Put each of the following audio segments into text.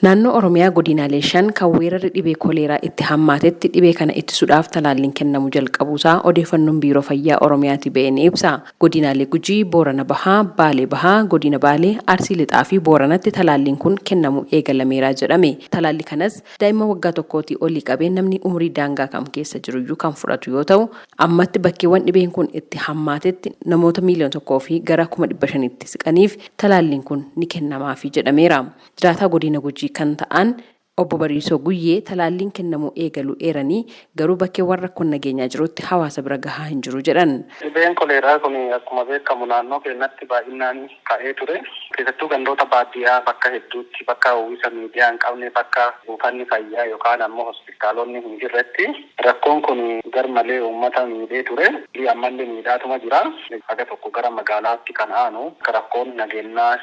Naannoo Oromiyaa godinaalee 5 kan weerarri dhibee koleeraa itti hammaatetti dhibee kana ittisuudhaaf talaalliin kennamu jalqabuusaa odeeffannoon biiroo fayyaa Oromiyaatti ba'e ni ibsa. Godinaalee Gujii, Boorana Bahaa, Baalee Bahaa, Godina Baalee, Arsii Lixaa fi Booranatti talaalliin kun kennamu eegalameera jedhame. Talaalli kanas daa'imman waggaa tokkootii olii qabee namni umurii daangaa kam keessa jiruyyuu kan fudhatu yoo ta'u, ammatti bakkeewwan dhibeen kun itti hammaatetti namoota miiliyoona 1 fi gara 500,000tti siqaniif talaalliin kun ni kennamaafi jedhameera. Jiraataa godina Gujii kan ta'an Obbo Bariisoo Guyyee talaalliin kennamu eegalu eeranii garuu bakkeewwan rakkoon nageenyaa jirutti hawaasa bira gahaa hin jiru jedhan. Dhibeen koleeraa kun akkuma beekamu naannoo keenyatti baay'inaan ka'ee ture. Keessattuu gandoota baadiyyaa bakka hedduutti bakka uwwisa miidiyaa hin qabne bakka buufanni fayyaa yookaan ammoo hospitaalonni hin jirretti rakkoon kun garmalee uummata miidhee ture. Ammallee miidhaatuma jira. Haga tokko gara magaalaatti kan aanu rakkoon nageenyaa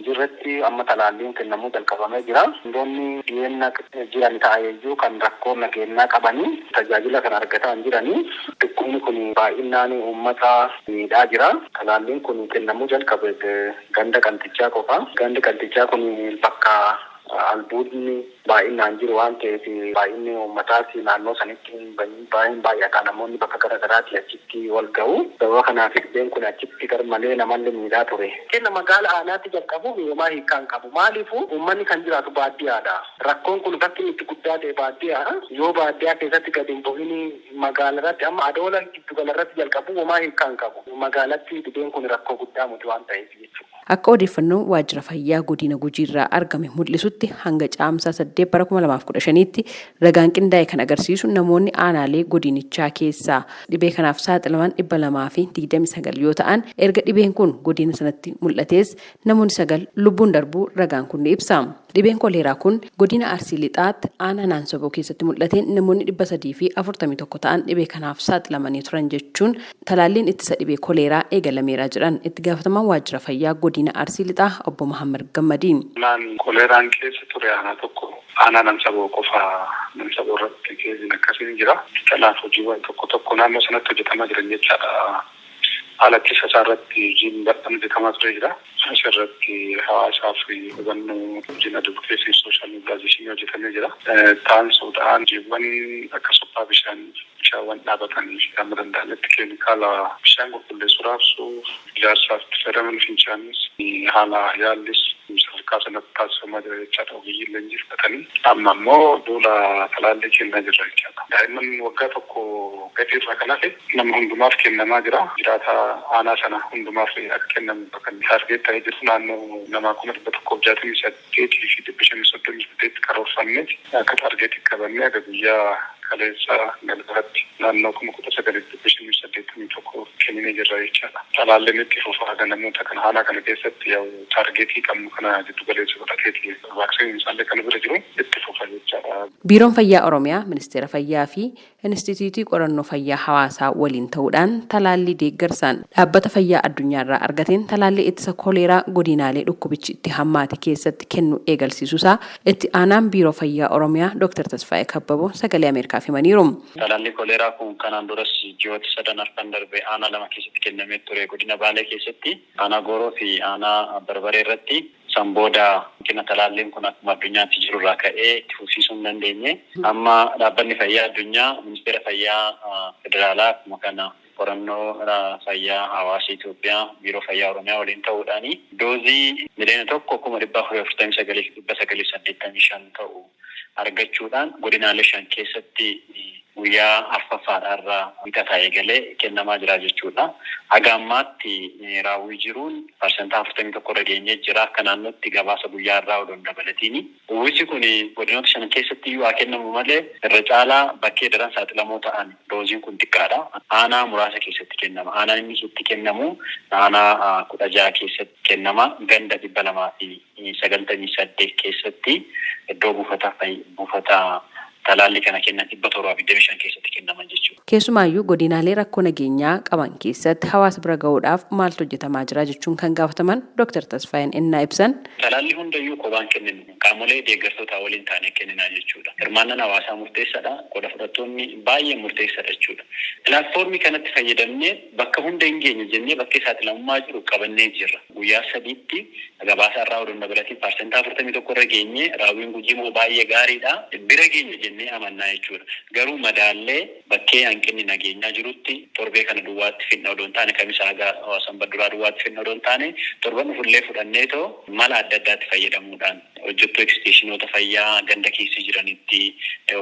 jirretti amma talaalliin kennamuu jalqabamee jira. Hundoonni dhiyeenya jiran ta'eeyyuu kan rakkoo nageenyaa qabanii tajaajila kan argataa hin jiranii. Dhukkubni kun baay'inaan uummata miidhaa jira. Talaalliin kun kennamuu jalqabe ganda Qanxichaa qofa. Gandi Qanxichaa kun bakka albuudni baay'inaan jiru waan ta'eef baay'inni uummataati naannoo sanitti baay'ata. Namoonni bakka garaagaraatti achitti wal ga'u. Sababa kanaaf dhibeen kun achitti garmalee namallee miidhaa ture. Kenna magaala aanaatti jalqabu yooma hiikaan qabu. Maaliifuu uummanni kan jiraatu baadiyyaadha. Rakkoon kun bakki itti guddaa ta'e baadiyyaadha. Yoo baadiyyaa keessatti gadi hin bu'in magaalarratti amma adoola giddugalarratti jalqabu yooma hiikaan qabu. Magaalatti dhibeen kun rakkoo guddaa muti waan ta'eef jechuudha. Akka odeeffannoo waajjira fayyaa godina Gujiirraa argame mul'isutti hanga caamsaa 8/2015tti ragaan qindaa'e kan agarsiisu namoonni aanaalee godinichaa keessaa dhibee kanaaf saaxilaman 229 yoo ta'an erga dhibeen kun godina sanatti mul'atees namoonni 9 lubbuun darbuu ragaan kun ni ibsa. Dhibeen koleeraa kun godina Arsii Lixaatti aanaa Naansoboo keessatti mul'ateen namoonni 341 ta'an dhibee kanaaf saaxilamanii turan jechuun talaalliin ittisa dhibee koleeraa eegalameera jedhan itti gaafatamaan waajjira fayyaa godina Arsii Lixaa Obbo Muhammad Gammadiin. Koleeraan keessa ture aanaa tokko aanaa Naansoboo qofa Naansoboo irratti keessin akkasiin jira. Kanaaf hojiiwwan tokko naannoo sanatti hojjetamaa jiran jechaadha. Haala ittisa isaa irratti hojiin bal'aan hojjetamaa ture jira. Asirratti hawaasaa fi hubannoo guddina edukeesii sooshaal miidiyaatiin hojjetamee jira. Taansuudhaan hojiiwwan akka suphaa bishaawwan dhaabatanii fi amma danda'anitti keemikaala bishaan qulqulleessuu raabsuu ijaarsaaf itti fayyadaman fincaanis haala yaallis sadarkaa sanatti taasifamaa jira jechaadha. Ogeeyyiin leenjii fudhatanii amma immoo duula talaallii kennaa jirra jechaadha. Daa'imman waggaa tokko gadi irraa kan hafe nama hundumaaf kennamaa jira. Jiraata aanaa sana hundumaaf akka kennamu kan taargeet ta'ee jiru naannoo nama 168 fi 538 karoorfanneeti akka taargeetii qabannee aga guyyaa kaleessa galgalaatti naannoo 1981 kennee jirra jechaadha. Talaalleen itti fufaa namoota kana haala kana keessatti taargeetii qabnu kana jiddu galeessa godhateeti vaaksiiniin isaallee kan bira jiru itti fufa jechaadha. Biiroon Fayyaa Oromiyaa, Ministeera Fayyaa fi Inistituutii Qorannoo Fayyaa Hawaasaa waliin ta'uudhaan talaallii deeggarsaan dhaabbata fayyaa addunyaarraa argateen talaallii ittisa koleeraa godinaalee dhukkubichi itti hammaate keessatti kennu eegalsiisuusaa itti aanaan Biiroo Fayyaa Oromiyaa Dr. Tasfaayee Kabbaboo sagalee Ameerikaaf himaniiru. Talaallii koleeraa kun kanaan duras ji'oota 7 arfan darbe aanaa 2 keessatti kennamee ture. Godina Baalee keessatti aanaa Gooroo fi aanaa Barbaree irratti san booda kina talaalliin kun akkuma addunyaatti jirurraa ka'ee itti fufsiisuu hin dandeenye. Amma dhaabbanni fayyaa addunyaa ministeera fayyaa federaalaa akkuma kana qorannoo fayyaa hawaasa Itoophiyaa biiroo fayyaa Oromiyaa waliin ta'uudhaan doozii miliyoona 1,449,985 ta'u argachuudhaan godinaalee 5 keessatti guyyaa arfaffaadhaarraa bitataa eegalee kennamaa jira jechuudha. Haga ammaatti raawwii jiruun parsantaa 41 irra geenyee jira. Akka naannootti gabaasa guyyaa irraa odoon dabalatiini. Uwwisi kun godinoota 5 keessatti iyyuu haa kennamu malee irra caalaa bakkee daran saaxilamoo ta'an dooziin kun xiqqaadha. Aanaa muraasa keessatti kennama. Aanaan inni itti kennamu aanaa 16 keessatti kennama. Ganda 298 keessatti iddoo buufata talaalli kana kennan 725 keessatti kennaman jechuudha. Keessumaayyuu godinaalee rakkoo nageenyaa qaban keessatti hawaasa bira gahuudhaaf maaltu hojjetamaa jira jechuun kan gaafataman Dr. Tasfaayeen innaa ibsan. Talaalli hundayyuu kophaan kenninu qaamolee deeggartootaa waliin taanee kenninaa jechuudha. Hirmaannaan hawaasaa murteessaadha. Qooda fudhattoonni baay'ee murteessaadha jechuudha. Pilaatfoormii kanatti fayyadamnee bakka hunda hin geenye jennee bakka saaxilamummaa jiru qabannee jirra. Guyyaa sadiitti gabaasa irraa oduun dabalatiin parsentaa 41 irra geenye raawwiin Gujii immoo baay'ee gaariidha. Bira geenye jennee amannaa jechuudha. Garuu madaallee bakkee hanqinni nageenyaa jirutti torbee kana duwwaatti finna odoon taane kamisa haga sanbadduraa duwwaatti finna odoon taane torban fullee fudhannee too mala adda addaatti fayyadamuudhaan hojjettoota eksteeshinoota fayyaa ganda keessa jiranitti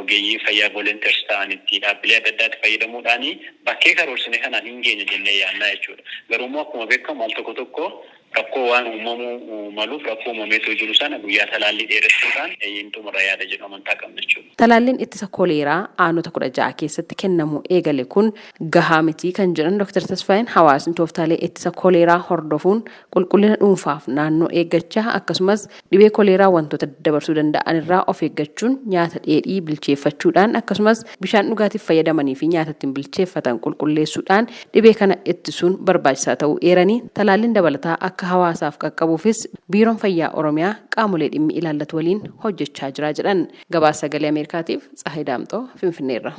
ogeeyyii fayyaa volunteers ta'anitti dhaabbilee adda addaatti fayyadamuudhaan bakkee karoorsine kanaan hin geenye jennee yaannaa jechuudha. Garuu immoo akkuma beekamu al tokko rakkoo waan uumamuu maluuf rakkoo uumameetu jiru sana guyyaa talaallii dheeressuudhaan xumura yaada jedhu amantaa qabna jechuudha. Talaalliin ittisa koleeraa aanota 16 keessatti kennamu eegale kun gahaa miti kan jedhan Dr. Tasfaayeen hawaasni tooftaalee ittisa koleeraa hordofuun qulqullina dhuunfaaf naannoo eeggachaa akkasumas dhibee koleeraa wantoota dabarsuu danda'an irraa of eeggachuun nyaata dheedhii bilcheeffachuudhaan akkasumas bishaan dhugaatiif fayyadamanii fi nyaata ittiin bilcheeffatan qulqulleessuudhaan dhibee kana ittisuun barbaachisaa ta'uu eeranii talaalliin dabalataa akka hawaasaaf qaqqabuufis biiroon fayyaa Oromiyaa qaamolee dhimmi ilaallatu waliin hojjechaa jira jedhan. Gabaasa Sagalee Ameerikaatiif Tsahayi Daamxoo Finfinneerra.